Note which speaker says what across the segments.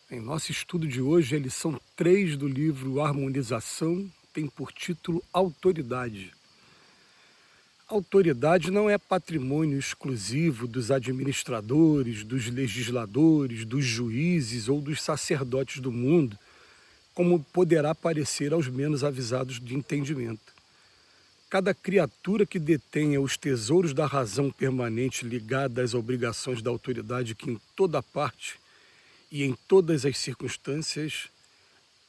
Speaker 1: Em nosso estudo de hoje, a lição 3 do livro Harmonização tem por título Autoridade. Autoridade não é patrimônio exclusivo dos administradores, dos legisladores, dos juízes ou dos sacerdotes do mundo, como poderá parecer aos menos avisados de entendimento. Cada criatura que detenha os tesouros da razão permanente ligada às obrigações da autoridade que em toda parte e em todas as circunstâncias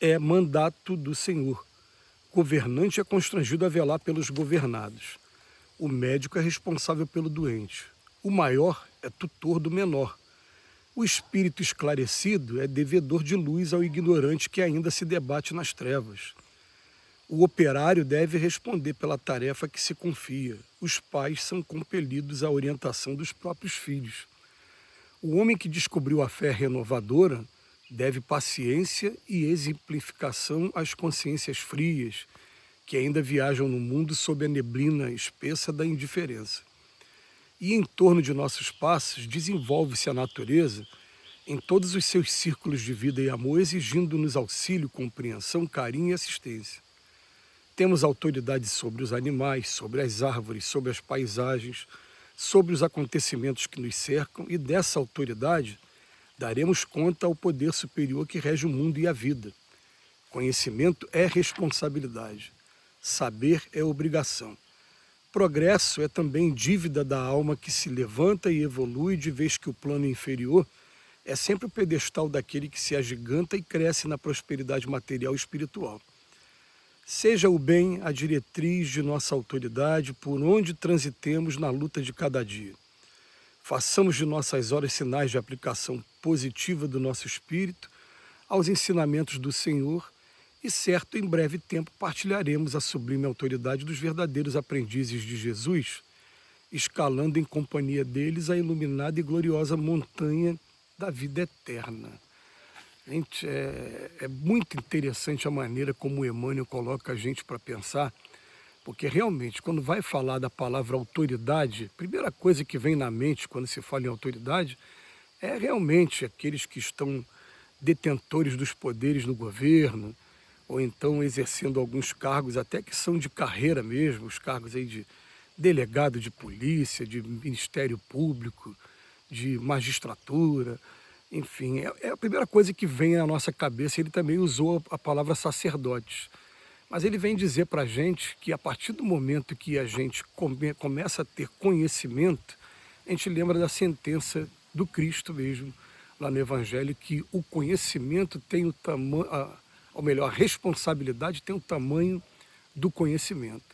Speaker 1: é mandato do Senhor. Governante é constrangido a velar pelos governados. O médico é responsável pelo doente. O maior é tutor do menor. O espírito esclarecido é devedor de luz ao ignorante que ainda se debate nas trevas. O operário deve responder pela tarefa que se confia. Os pais são compelidos à orientação dos próprios filhos. O homem que descobriu a fé renovadora deve paciência e exemplificação às consciências frias, que ainda viajam no mundo sob a neblina espessa da indiferença. E em torno de nossos passos desenvolve-se a natureza em todos os seus círculos de vida e amor, exigindo-nos auxílio, compreensão, carinho e assistência. Temos autoridade sobre os animais, sobre as árvores, sobre as paisagens, sobre os acontecimentos que nos cercam, e dessa autoridade daremos conta ao poder superior que rege o mundo e a vida. Conhecimento é responsabilidade. Saber é obrigação. Progresso é também dívida da alma que se levanta e evolui, de vez que o plano inferior é sempre o pedestal daquele que se agiganta e cresce na prosperidade material e espiritual. Seja o bem a diretriz de nossa autoridade por onde transitemos na luta de cada dia. Façamos de nossas horas sinais de aplicação positiva do nosso espírito aos ensinamentos do Senhor e, certo, em breve tempo partilharemos a sublime autoridade dos verdadeiros aprendizes de Jesus, escalando em companhia deles a iluminada e gloriosa montanha da vida eterna. Gente, é muito interessante a maneira como o Emmanuel coloca a gente para pensar, porque realmente, quando vai falar da palavra autoridade, a primeira coisa que vem na mente quando se fala em autoridade é realmente aqueles que estão detentores dos poderes no governo, ou então exercendo alguns cargos até que são de carreira mesmo, os cargos aí de delegado de polícia, de Ministério Público, de magistratura. Enfim, é a primeira coisa que vem à nossa cabeça. Ele também usou a palavra sacerdotes. Mas ele vem dizer para a gente que a partir do momento que a gente começa a ter conhecimento, a gente lembra da sentença do Cristo mesmo, lá no Evangelho, que o conhecimento tem o tamanho, ou melhor, a responsabilidade tem o tamanho do conhecimento.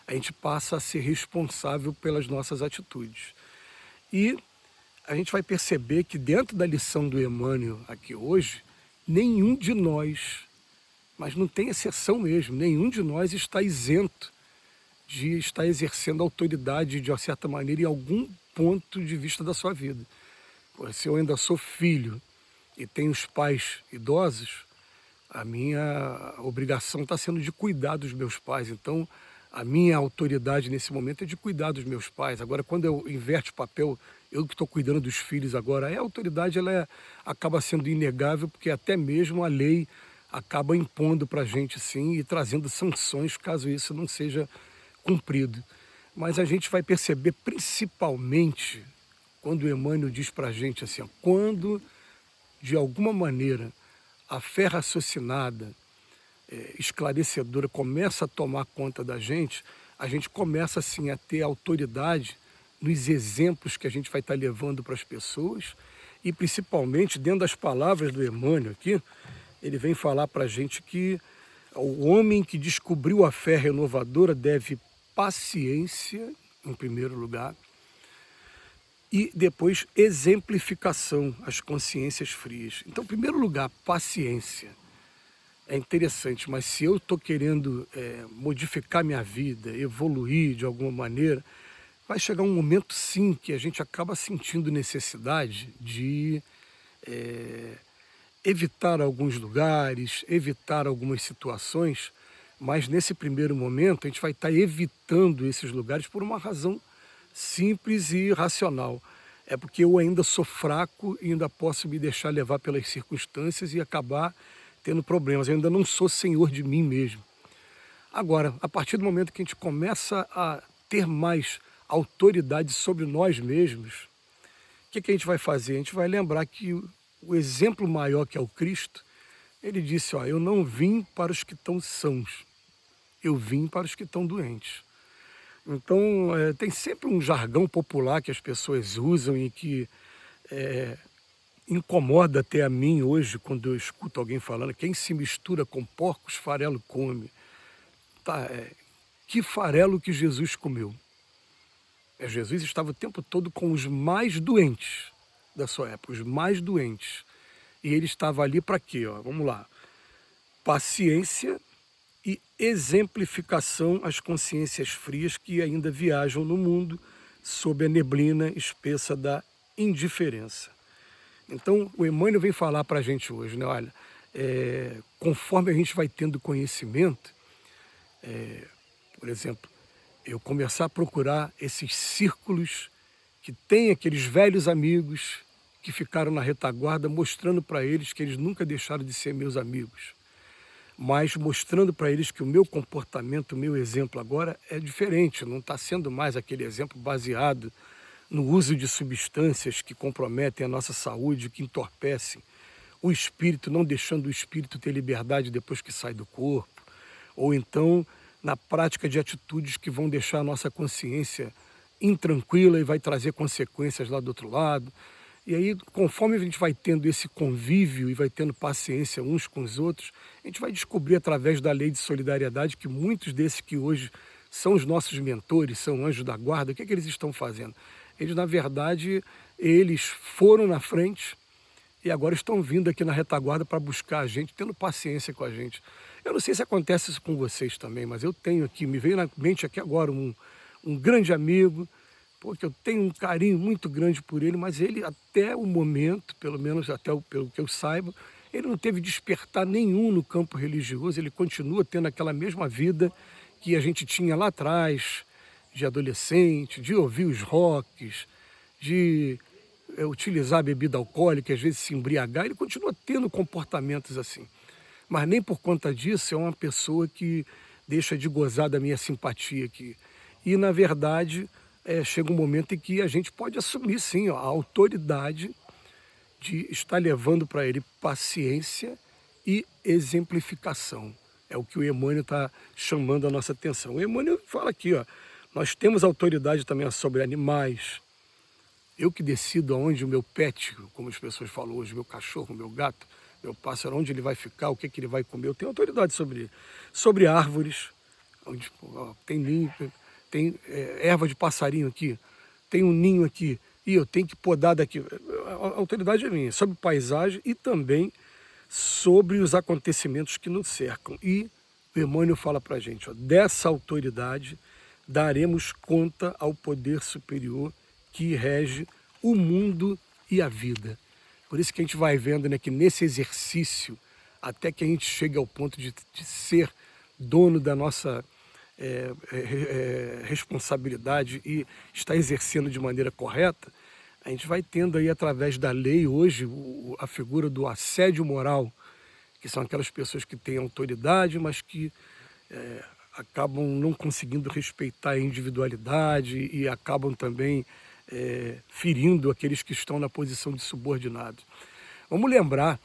Speaker 1: A gente passa a ser responsável pelas nossas atitudes. E a gente vai perceber que dentro da lição do Emmanuel aqui hoje, nenhum de nós, mas não tem exceção mesmo, nenhum de nós está isento de estar exercendo autoridade de uma certa maneira em algum ponto de vista da sua vida. Se eu ainda sou filho e tenho os pais idosos, a minha obrigação está sendo de cuidar dos meus pais. Então, a minha autoridade nesse momento é de cuidar dos meus pais. Agora, quando eu inverto o papel, eu que estou cuidando dos filhos agora, a autoridade acaba sendo inegável, porque até mesmo a lei acaba impondo para a gente, sim, e trazendo sanções caso isso não seja cumprido. Mas a gente vai perceber, principalmente, quando o Emmanuel diz para a gente assim, ó, quando, de alguma maneira, a fé raciocinada, esclarecedora, começa a tomar conta da gente, a gente começa assim a ter autoridade nos exemplos que a gente vai estar levando para as pessoas e principalmente dentro das palavras do Emmanuel aqui, ele vem falar para a gente que o homem que descobriu a fé renovadora deve paciência, em primeiro lugar, e depois exemplificação, às consciências frias. Então, em primeiro lugar, paciência. É interessante, mas se eu estou querendo modificar minha vida, evoluir de alguma maneira, vai chegar um momento, sim, que a gente acaba sentindo necessidade de evitar alguns lugares, evitar algumas situações, mas nesse primeiro momento a gente vai estar evitando esses lugares por uma razão simples e racional. é porque eu ainda sou fraco e ainda posso me deixar levar pelas circunstâncias e acabar tendo problemas. Eu ainda não sou senhor de mim mesmo. Agora, a partir do momento que a gente começa a ter mais autoridade sobre nós mesmos, o que a gente vai fazer? A gente vai lembrar que o exemplo maior, que é o Cristo, ele disse, ó, eu não vim para os que estão sãos, eu vim para os que estão doentes. Então, tem sempre um jargão popular que as pessoas usam e que incomoda até a mim hoje, quando eu escuto alguém falando, quem se mistura com porcos, farelo come. Tá, que farelo que Jesus comeu? Jesus estava o tempo todo com os mais doentes da sua época, os mais doentes. E ele estava ali para quê? Ó? Vamos lá. Paciência e exemplificação às consciências frias que ainda viajam no mundo sob a neblina espessa da indiferença. Então, o Emmanuel vem falar para a gente hoje, né? Olha, conforme a gente vai tendo conhecimento, por exemplo, eu começar a procurar esses círculos que tem aqueles velhos amigos que ficaram na retaguarda, mostrando para eles que eles nunca deixaram de ser meus amigos, mas mostrando para eles que o meu comportamento, o meu exemplo agora é diferente, não está sendo mais aquele exemplo baseado no uso de substâncias que comprometem a nossa saúde, que entorpecem o espírito, não deixando o espírito ter liberdade depois que sai do corpo, ou então na prática de atitudes que vão deixar a nossa consciência intranquila e vai trazer consequências lá do outro lado. E aí, conforme a gente vai tendo esse convívio e vai tendo paciência uns com os outros, a gente vai descobrir através da lei de solidariedade que muitos desses que hoje são os nossos mentores, são anjos da guarda, o que eles estão fazendo? Eles, na verdade, eles foram na frente e agora estão vindo aqui na retaguarda para buscar a gente, tendo paciência com a gente. Eu não sei se acontece isso com vocês também, mas eu tenho aqui, me veio na mente aqui agora um grande amigo, porque eu tenho um carinho muito grande por ele, mas ele até o momento, pelo menos pelo que eu saiba, ele não teve despertar nenhum no campo religioso, ele continua tendo aquela mesma vida que a gente tinha lá atrás, de adolescente, de ouvir os rocks, de utilizar a bebida alcoólica, às vezes se embriagar, ele continua tendo comportamentos assim. Mas nem por conta disso é uma pessoa que deixa de gozar da minha simpatia aqui. E, na verdade, chega um momento em que a gente pode assumir, sim, ó, a autoridade de estar levando para ele paciência e exemplificação. É o que o Emmanuel está chamando a nossa atenção. O Emmanuel fala aqui, ó, nós temos autoridade também sobre animais. Eu que decido aonde o meu pet, como as pessoas falam hoje, meu cachorro, meu gato, meu pássaro, onde ele vai ficar, o que ele vai comer, eu tenho autoridade sobre ele. Sobre árvores, onde tem ninho, tem erva de passarinho aqui, tem um ninho aqui, e eu tenho que podar daqui. A autoridade é minha, sobre paisagem e também sobre os acontecimentos que nos cercam. E o Emmanuel fala para a gente, ó, dessa autoridade daremos conta ao poder superior que rege o mundo e a vida. Por isso que a gente vai vendo, né, que nesse exercício, até que a gente chegue ao ponto de ser dono da nossa responsabilidade e estar exercendo de maneira correta, a gente vai tendo aí através da lei hoje a figura do assédio moral, que são aquelas pessoas que têm autoridade, mas que acabam não conseguindo respeitar a individualidade e acabam também ferindo aqueles que estão na posição de subordinado. Vamos lembrar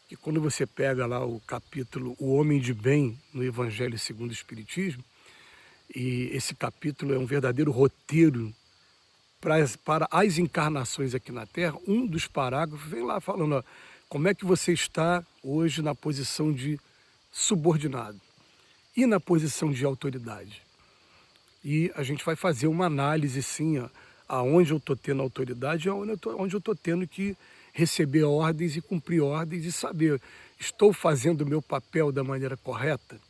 Speaker 1: que quando você pega lá o capítulo O Homem de Bem no Evangelho segundo o Espiritismo, e esse capítulo é um verdadeiro roteiro para as encarnações aqui na Terra, um dos parágrafos vem lá falando, ó, como é que você está hoje na posição de subordinado e na posição de autoridade. E a gente vai fazer uma análise, sim, ó, aonde eu estou tendo autoridade e onde eu estou tendo que receber ordens e cumprir ordens e saber, estou fazendo o meu papel da maneira correta?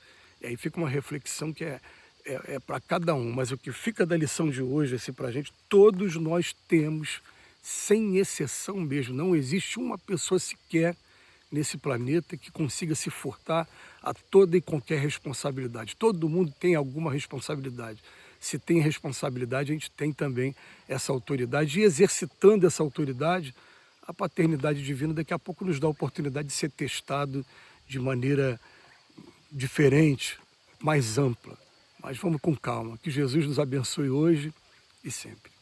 Speaker 1: E aí fica uma reflexão que é para cada um, mas o que fica da lição de hoje, assim, para a gente, todos nós temos, sem exceção mesmo, não existe uma pessoa sequer nesse planeta que consiga se furtar a toda e qualquer responsabilidade. Todo mundo tem alguma responsabilidade, se tem responsabilidade, a gente tem também essa autoridade. E exercitando essa autoridade, a paternidade divina daqui a pouco nos dá a oportunidade de ser testado de maneira diferente, mais ampla. Mas vamos com calma. Que Jesus nos abençoe hoje e sempre.